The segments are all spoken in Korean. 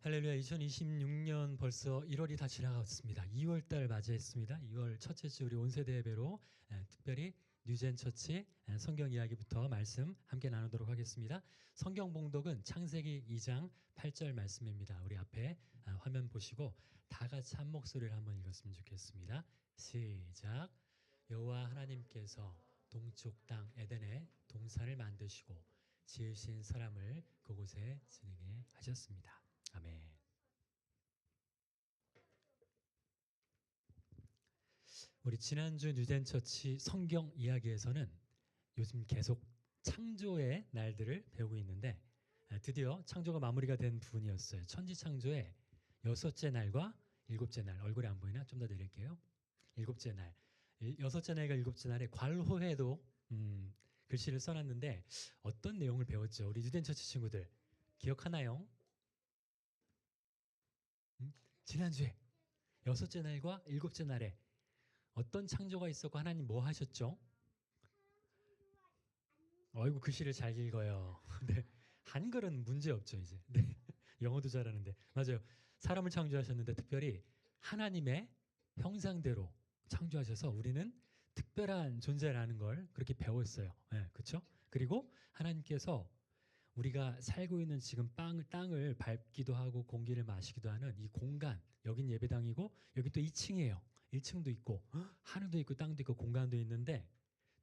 할렐루야. 2026년 벌써 1월이 다 지나갔습니다. 2월 달 맞이했습니다. 2월 첫째 주 우리 온세대 예배로 특별히 뉴젠 처치 성경 이야기부터 말씀 함께 나누도록 하겠습니다. 성경 봉독은 창세기 2장 8절 말씀입니다. 우리 앞에 화면 보시고 다 같이 한 목소리를 한번 읽었으면 좋겠습니다. 시작. 여호와 하나님께서 동쪽 땅 에덴에 동산을 만드시고 지으신 사람을 그곳에 지내게 하셨습니다. 아멘. 우리 지난주 뉴젠 처치 성경 이야기에서는 요즘 계속 창조의 날들을 배우고 있는데 드디어 창조가 마무리가 된 부분이었어요. 천지 창조의 여섯째 날과 일곱째 날. 얼굴이 안 보이나? 좀 더 내릴게요. 일곱째 날. 여섯째 날과 일곱째 날에 괄호에도 글씨를 써놨는데 어떤 내용을 배웠죠? 우리 뉴젠 처치 친구들 기억하나요? 지난주에 여섯째 날과 일곱째 날에 어떤 창조가 있었고 하나님 뭐 하셨죠? 어이구 글씨를 잘 읽어요. 네. 한글은 문제 없죠 이제. 네. 영어도 잘하는데 맞아요. 사람을 창조하셨는데 특별히 하나님의 형상대로 창조하셔서 우리는 특별한 존재라는 걸 그렇게 배웠어요. 네, 그렇죠? 그리고 하나님께서 우리가 살고 있는 지금 땅을 밟기도 하고 공기를 마시기도 하는 이 공간, 여긴 예배당이고 여기 또 2층이에요. 1층도 있고 하늘도 있고 땅도 있고 공간도 있는데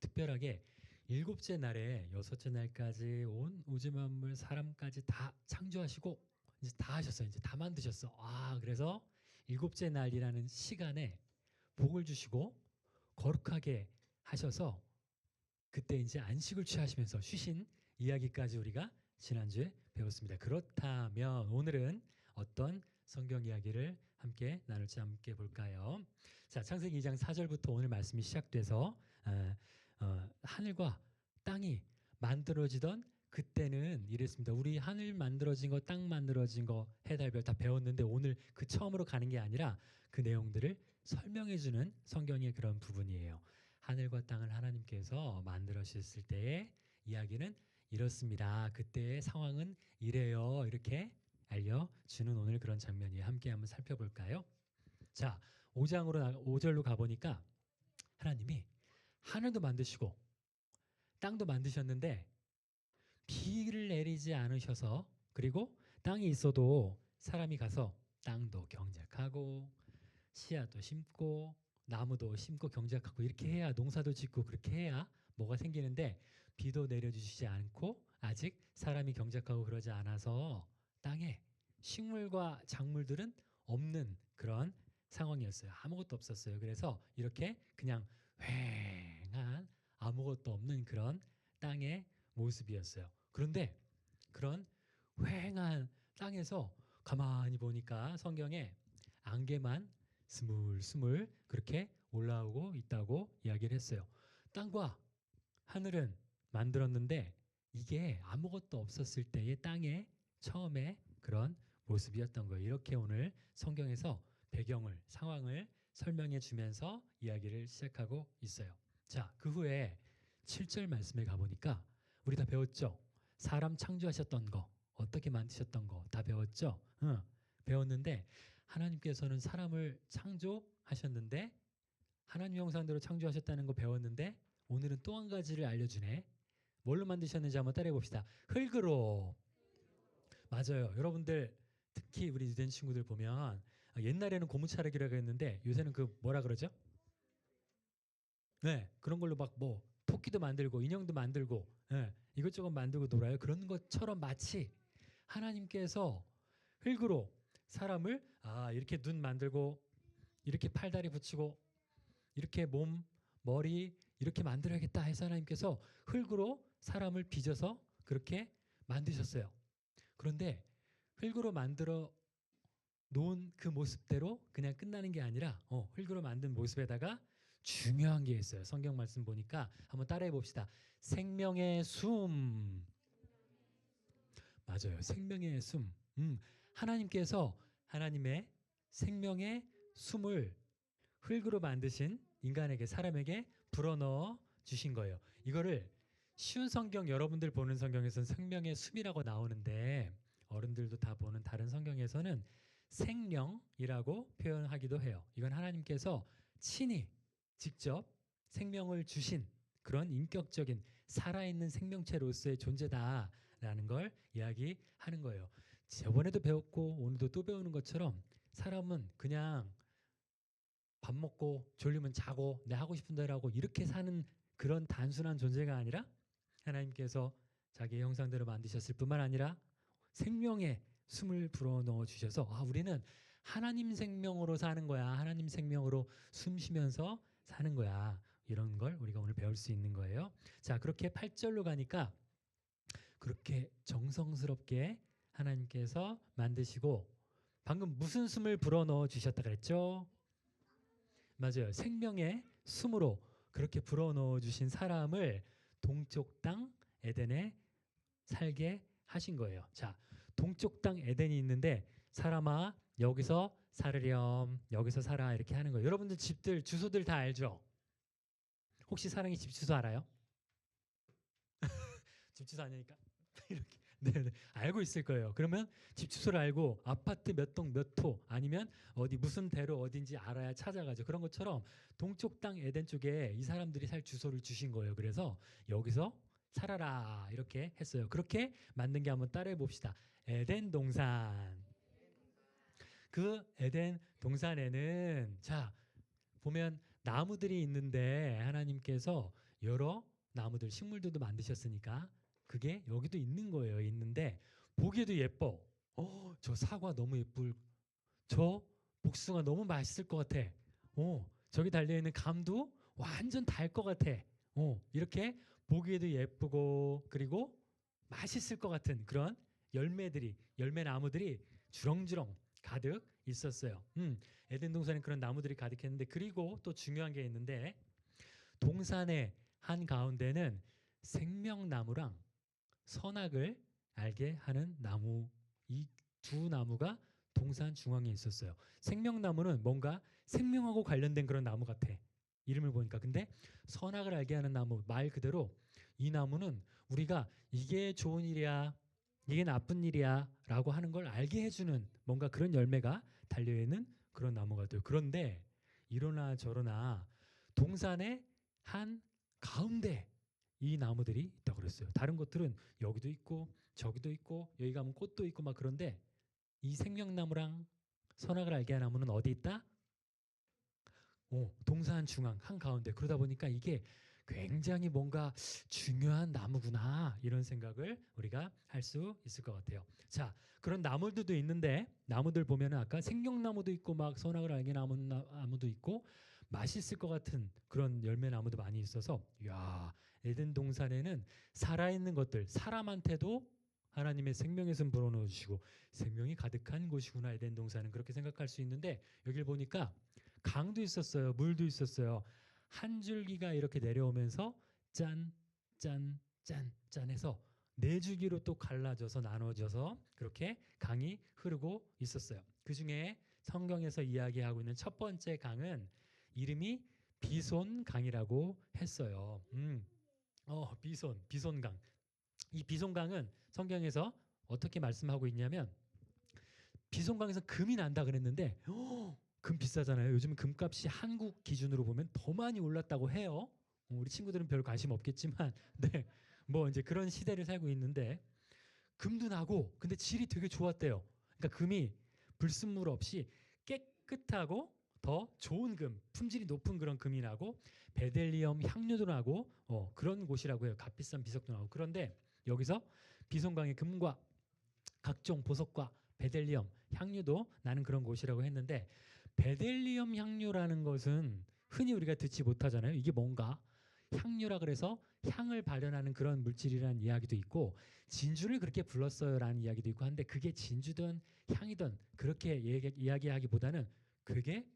특별하게 일곱째 날에 여섯째 날까지 온 우주 만물 사람까지 다 창조하시고 이제 다 하셨어요. 이제 다 만드셨어. 그래서 일곱째 날이라는 시간에 복을 주시고 거룩하게 하셔서 그때 이제 안식을 취하시면서 쉬신 이야기까지 우리가 지난주에 배웠습니다. 그렇다면 오늘은 어떤 성경 이야기를 함께 나눌지 함께 볼까요? 자, 창세기 2장 4절부터 오늘 말씀이 시작돼서 하늘과 땅이 만들어지던 그때는 이랬습니다. 우리 하늘 만들어진 거, 땅 만들어진 거, 해, 달, 별 다 배웠는데 오늘 그 처음으로 가는 게 아니라 그 내용들을 설명해주는 성경의 그런 부분이에요. 하늘과 땅을 하나님께서 만들어주셨을 때의 이야기는 이렇습니다. 그때의 상황은 이래요. 이렇게 알려주는 오늘 그런 장면이 함께 한번 살펴볼까요? 자, 5절로 가보니까 하나님이 하늘도 만드시고 땅도 만드셨는데 비를 내리지 않으셔서 그리고 땅이 있어도 사람이 가서 땅도 경작하고 씨앗도 심고 나무도 심고 경작하고 이렇게 해야 농사도 짓고 그렇게 해야 뭐가 생기는데 비도 내려주시지 않고 아직 사람이 경작하고 그러지 않아서 땅에 식물과 작물들은 없는 그런 상황이었어요. 아무것도 없었어요. 그래서 이렇게 그냥 휑한 아무것도 없는 그런 땅의 모습이었어요. 그런데 그런 휑한 땅에서 가만히 보니까 성경에 안개만 스물스물 그렇게 올라오고 있다고 이야기를 했어요. 땅과 하늘은 만들었는데 이게 아무것도 없었을 때의 땅의 처음에 그런 모습이었던 거예요. 이렇게 오늘 성경에서 배경을, 상황을 설명해 주면서 이야기를 시작하고 있어요. 자, 그 후에 7절 말씀에 가보니까 우리 다 배웠죠? 사람 창조하셨던 거, 어떻게 만드셨던 거 다 배웠죠? 배웠는데 하나님께서는 사람을 창조하셨는데 하나님 형상대로 창조하셨다는 거 배웠는데 오늘은 또 한 가지를 알려주네. 뭘로 만드셨는지 한번 따라해 봅시다. 흙으로. 맞아요. 여러분들 특히 우리 유대인 친구들 보면 옛날에는 고무차르기라고 했는데 요새는 그 뭐라 그러죠? 네, 그런 걸로 막 뭐 토끼도 만들고 인형도 만들고 이것저것 만들고 놀아요. 그런 것처럼 마치 하나님께서 흙으로 사람을 이렇게 눈 만들고 이렇게 팔다리 붙이고 이렇게 몸, 머리 이렇게 만들어야겠다 해서 하나님께서 흙으로 사람을 빚어서 그렇게 만드셨어요. 그런데 흙으로 만들어 놓은 그 모습대로 그냥 끝나는 게 아니라 흙으로 만든 모습에다가 중요한 게 있어요. 성경 말씀 보니까 한번 따라해 봅시다. 생명의 숨. 맞아요. 생명의 숨. 하나님께서 하나님의 생명의 숨을 흙으로 만드신 인간에게 사람에게 불어넣어 주신 거예요. 이거를 쉬운 성경 여러분들 보는 성경에서는 생명의 숨이라고 나오는데 어른들도 다 보는 다른 성경에서는 생명이라고 표현하기도 해요. 이건 하나님께서 친히 직접 생명을 주신 그런 인격적인 살아있는 생명체로서의 존재다라는 걸 이야기하는 거예요. 저번에도 배웠고 오늘도 또 배우는 것처럼 사람은 그냥 밥 먹고 졸리면 자고 내 하고 싶은 대로 하고 이렇게 사는 그런 단순한 존재가 아니라 하나님께서 자기의 형상대로 만드셨을 뿐만 아니라 생명의 숨을 불어넣어 주셔서 우리는 하나님 생명으로 사는 거야. 하나님 생명으로 숨 쉬면서 사는 거야. 이런 걸 우리가 오늘 배울 수 있는 거예요. 자, 그렇게 8절로 가니까 그렇게 정성스럽게 하나님께서 만드시고 방금 무슨 숨을 불어넣어 주셨다 그랬죠? 맞아요. 생명의 숨으로 그렇게 불어넣어 주신 사람을 동쪽 땅 에덴에 살게 하신 거예요. 자, 동쪽 땅 에덴이 있는데 사람아 여기서 살으렴, 여기서 살아 이렇게 하는 거예요. 여러분들 집들 주소들 다 알죠? 혹시 사랑이 집 주소 알아요? 집 주소 아니니까 이렇게 네, 알고 있을 거예요. 그러면 집 주소를 알고 아파트 몇 동 몇 호 아니면 어디 무슨 대로 어딘지 알아야 찾아가죠. 그런 것처럼 동쪽 땅 에덴 쪽에 이 사람들이 살 주소를 주신 거예요. 그래서 여기서 살아라 이렇게 했어요. 그렇게 만든 게 한번 따라해 봅시다. 에덴 동산. 그 에덴 동산에는 자 보면 나무들이 있는데 하나님께서 여러 나무들 식물들도 만드셨으니까 그게 여기도 있는 거예요. 있는데 보기에도 예뻐. 저 사과 너무 예쁠. 저 복숭아 너무 맛있을 것 같아. 저기 달려있는 감도 완전 달 것 같아. 이렇게 보기에도 예쁘고 그리고 맛있을 것 같은 그런 열매 나무들이 주렁주렁 가득 있었어요. 에덴 동산에 그런 나무들이 가득했는데 그리고 또 중요한 게 있는데 동산의 한 가운데는 생명나무랑 선악을 알게 하는 나무 이 두 나무가 동산 중앙에 있었어요. 생명나무는 뭔가 생명하고 관련된 그런 나무 같아. 이름을 보니까. 근데 선악을 알게 하는 나무 말 그대로 이 나무는 우리가 이게 좋은 일이야 이게 나쁜 일이야 라고 하는 걸 알게 해주는 뭔가 그런 열매가 달려있는 그런 나무가 돼요. 그런데 이러나 저러나 동산의 한 가운데 이 나무들이 있다고 그랬어요. 다른 것들은 여기도 있고 저기도 있고 여기 가면 꽃도 있고 막 그런데 이 생명나무랑 선악을 알게 하는 나무는 어디 있다? 동산 중앙 한가운데. 그러다 보니까 이게 굉장히 뭔가 중요한 나무구나 이런 생각을 우리가 할 수 있을 것 같아요. 자, 그런 나무들도 있는데 나무들 보면은 아까 생명나무도 있고 막 선악을 알게 하는 나무도 있고 맛있을 것 같은 그런 열매 나무도 많이 있어서 야 에덴 동산에는 살아있는 것들 사람한테도 하나님의 생명의 숨 불어넣어 주시고 생명이 가득한 곳이구나 에덴 동산은 그렇게 생각할 수 있는데 여길 보니까 강도 있었어요. 물도 있었어요. 한 줄기가 이렇게 내려오면서 짠, 짠, 짠, 짠 해서 네 줄기로 또 갈라져서 나눠져서 그렇게 강이 흐르고 있었어요. 그 중에 성경에서 이야기하고 있는 첫 번째 강은 이름이 비손강이라고 했어요. 비손강. 이 비손강은 성경에서 어떻게 말씀하고 있냐면 비손강에서 금이 난다 그랬는데 금 비싸잖아요. 요즘 금값이 한국 기준으로 보면 더 많이 올랐다고 해요. 우리 친구들은 별 관심 없겠지만 네. 뭐 이제 그런 시대를 살고 있는데 금도 나고 근데 질이 되게 좋았대요. 그러니까 금이 불순물 없이 깨끗하고 더 좋은 금, 품질이 높은 그런 금이 나고 베델리엄 향료도 나고 그런 곳이라고 해요. 값비싼 비석도 나고. 그런데 여기서 비송강의 금과 각종 보석과 베델리엄 향료도 나는 그런 곳이라고 했는데 베델리엄 향료라는 것은 흔히 우리가 듣지 못하잖아요. 이게 뭔가 향료라 그래서 향을 발현하는 그런 물질이라는 이야기도 있고 진주를 그렇게 불렀어요라는 이야기도 있고 한데 그게 진주든 향이든 그렇게 이야기하기보다는 그게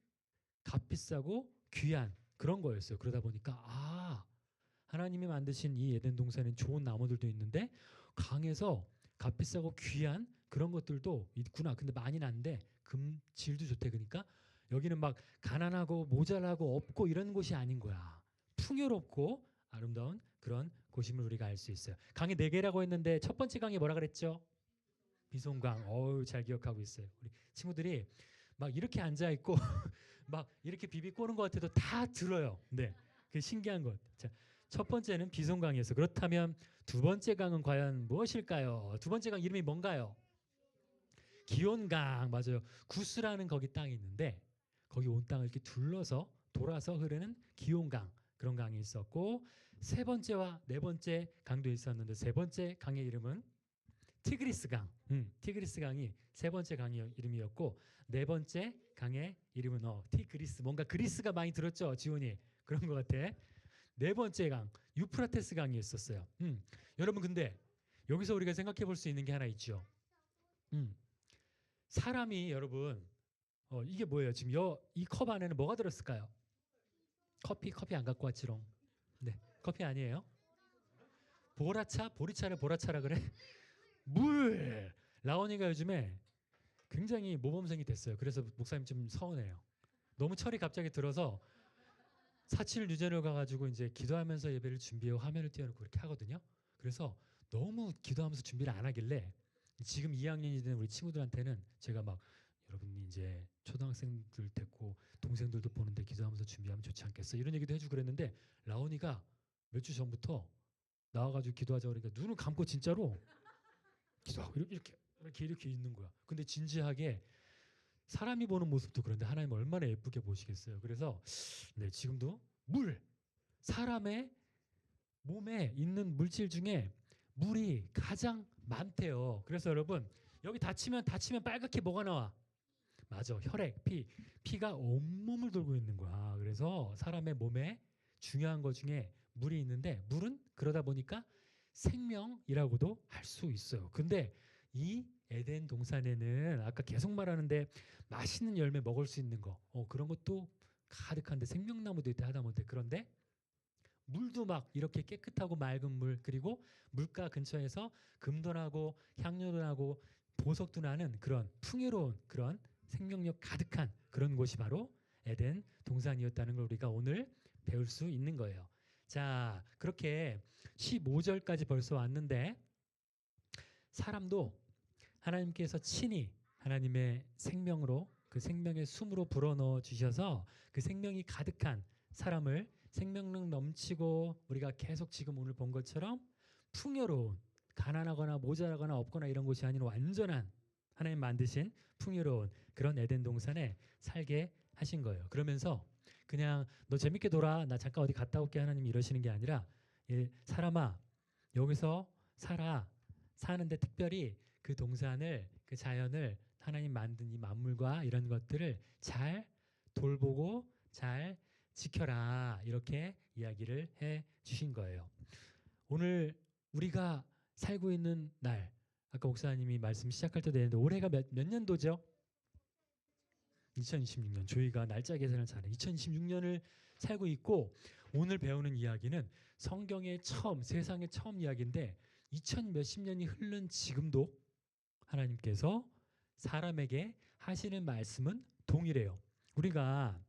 값비싸고 귀한 그런 거였어요. 그러다 보니까 하나님이 만드신 이 에덴 동산엔 좋은 나무들도 있는데 강에서 값비싸고 귀한 그런 것들도 있구나. 근데 많이 난데 질도 좋대. 그러니까 여기는 막 가난하고 모자라고 없고 이런 곳이 아닌 거야. 풍요롭고 아름다운 그런 곳임을 우리가 알 수 있어요. 강이 네 개라고 했는데 첫 번째 강이 뭐라 그랬죠? 비송강. 어우, 잘 기억하고 있어요. 우리 친구들이 막 이렇게 앉아 있고 막 이렇게 비비 꼬는 것 같아도 다 들어요. 네, 그 신기한 것. 자, 첫 번째는 비송강이었어. 그렇다면 두 번째 강은 과연 무엇일까요? 두 번째 강 이름이 뭔가요? 기온강. 맞아요. 구스라는 거기 땅이 있는데 거기 온 땅을 이렇게 둘러서 돌아서 흐르는 기온강, 그런 강이 있었고, 세 번째와 네 번째 강도 있었는데 세 번째 강의 이름은 티그리스강. 티그리스 강이 세 번째 강의 이름이었고, 네 번째 강의 이름은 티그리스. 뭔가 그리스가 많이 들었죠, 지원이. 그런 것 같아. 네 번째 강 유프라테스 강이 있었어요. 여러분, 근데 여기서 우리가 생각해 볼 수 있는 게 하나 있죠. 사람이, 여러분, 이게 뭐예요? 지금 이 컵 안에는 뭐가 들었을까요? 커피 안 갖고 왔지롱. 네, 커피 아니에요. 보라차? 보리차를 보라차라 그래? 물! 라온이가 요즘에 굉장히 모범생이 됐어요. 그래서 목사님 좀 서운해요. 너무 철이 갑자기 들어서 사칠 유전을 가가지고 이제 기도하면서 예배를 준비해 화면을 띄워놓고 그렇게 하거든요. 그래서 너무 기도하면서 준비를 안 하길래 지금 2학년이 된 우리 친구들한테는 제가 막, 여러분이 이제 초등학생들 됐고 동생들도 보는데 기도하면서 준비하면 좋지 않겠어, 이런 얘기도 해주고 그랬는데, 라온이가 몇 주 전부터 나와가지고 기도하자 그러니까 눈을 감고 진짜로 기도하고 이렇게 있는 거야. 근데 진지하게, 사람이 보는 모습도 그런데 하나님 얼마나 예쁘게 보시겠어요. 그래서 네, 지금도 사람의 몸에 있는 물질 중에 물이 가장 많대요. 그래서 여러분, 여기 다치면 빨갛게 뭐가 나와? 맞아, 혈액, 피가 온몸을 돌고 있는 거야. 그래서 사람의 몸에 중요한 것 중에 물이 있는데, 물은 그러다 보니까 생명이라고도 할 수 있어요. 근데 이 에덴 동산에는 아까 계속 말하는데 맛있는 열매 먹을 수 있는 거, 그런 것도 가득한데, 생명나무도 있다 하다못해. 그런데 물도 막 이렇게 깨끗하고 맑은 물, 그리고 물가 근처에서 금도 나고 향료도 나고 보석도 나는 그런 풍요로운, 그런 생명력 가득한 그런 곳이 바로 에덴 동산이었다는 걸 우리가 오늘 배울 수 있는 거예요. 자, 그렇게 15절까지 벌써 왔는데, 사람도 하나님께서 친히 하나님의 생명으로, 그 생명의 숨으로 불어넣어 주셔서 그 생명이 가득한 사람을, 생명력 넘치고 우리가 계속 지금 오늘 본 것처럼 풍요로운, 가난하거나 모자라거나 없거나 이런 곳이 아닌 완전한, 하나님 만드신 풍요로운 그런 에덴 동산에 살게 하신 거예요. 그러면서 그냥 너 재밌게 놀아, 나 잠깐 어디 갔다 올게, 하나님이 이러시는 게 아니라, 사람아 여기서 살아. 사는데 특별히 그 동산을, 그 자연을, 하나님 만든 이 만물과 이런 것들을 잘 돌보고 잘 지켜라, 이렇게 이야기를 해 주신 거예요. 오늘 우리가 살고 있는 날, 아까 목사님이 말씀 시작할 때도 했는데 올해가 몇 년도죠? 2026년. 저희가 날짜 계산을 잘해. 2026년을 살고 있고, 오늘 배우는 이야기는 성경의 처음, 세상의 처음 이야기인데 2000 몇십 년이 흐른 지금도 하나님께서 사람에게 하시는 말씀은 동일해요. 우리가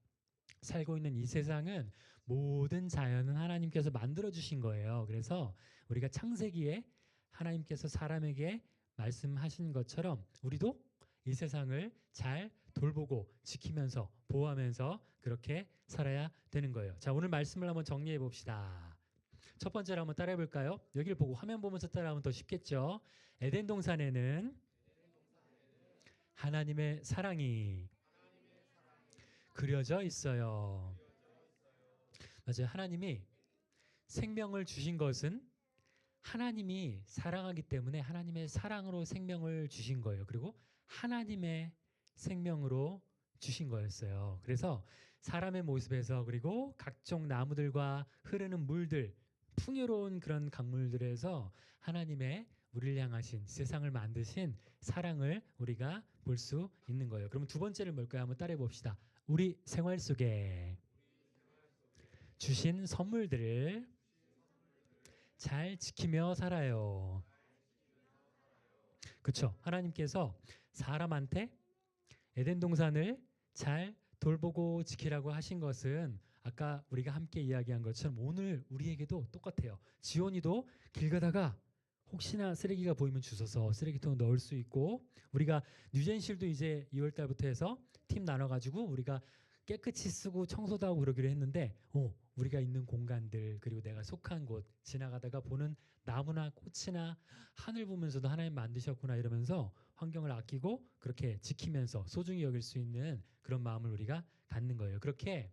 살고 있는 이 세상은, 모든 자연은 하나님께서 만들어 주신 거예요. 그래서 우리가 창세기에 하나님께서 사람에게 말씀하신 것처럼 우리도 이 세상을 잘 돌보고 지키면서 보호하면서 그렇게 살아야 되는 거예요. 자, 오늘 말씀을 한번 정리해 봅시다. 첫 번째로 한번 따라해 볼까요? 여기를 보고 화면 보면서 따라하면 더 쉽겠죠. 에덴 동산에는 하나님의 사랑이 그려져 있어요. 맞아요. 하나님이 생명을 주신 것은 하나님이 사랑하기 때문에 하나님의 사랑으로 생명을 주신 거예요. 그리고 하나님의 생명으로 주신 거였어요. 그래서 사람의 모습에서, 그리고 각종 나무들과 흐르는 물들, 풍요로운 그런 강물들에서 하나님의 우리를 향하신, 세상을 만드신 사랑을 우리가 볼 수 있는 거예요. 그럼 두 번째를 뭘까요? 한번 따라해 봅시다. 우리 생활 속에 주신 선물들을 잘 지키며 살아요. 그렇죠? 하나님께서 사람한테 에덴 동산을 잘 돌보고 지키라고 하신 것은 아까 우리가 함께 이야기한 것처럼 오늘 우리에게도 똑같아요. 지원이도 길 가다가 혹시나 쓰레기가 보이면 주워서 쓰레기통 넣을 수 있고, 우리가 뉴젠실도 이제 2월 달부터 해서 팀 나눠가지고 우리가 깨끗이 쓰고 청소도 하고 그러기로 했는데, 우리가 있는 공간들, 그리고 내가 속한 곳 지나가다가 보는 나무나 꽃이나 하늘 보면서도 하나님 만드셨구나 이러면서 환경을 아끼고 그렇게 지키면서 소중히 여길 수 있는 그런 마음을 우리가 갖는 거예요. 그렇게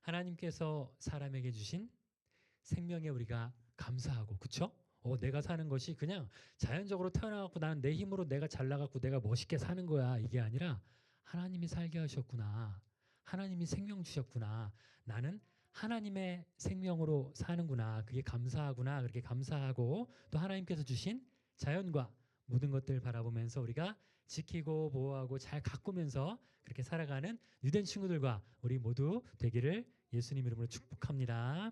하나님께서 사람에게 주신 생명에 우리가 감사하고, 그쵸? 내가 사는 것이 그냥 자연적으로 태어나갖고 나는 내 힘으로 내가 잘나갖고 내가 멋있게 사는 거야, 이게 아니라 하나님이 살게 하셨구나, 하나님이 생명 주셨구나, 나는 하나님의 생명으로 사는구나, 그게 감사하구나, 그렇게 감사하고 또 하나님께서 주신 자연과 모든 것들 바라보면서 우리가 지키고 보호하고 잘 가꾸면서 그렇게 살아가는 유된 친구들과 우리 모두 되기를 예수님 이름으로 축복합니다.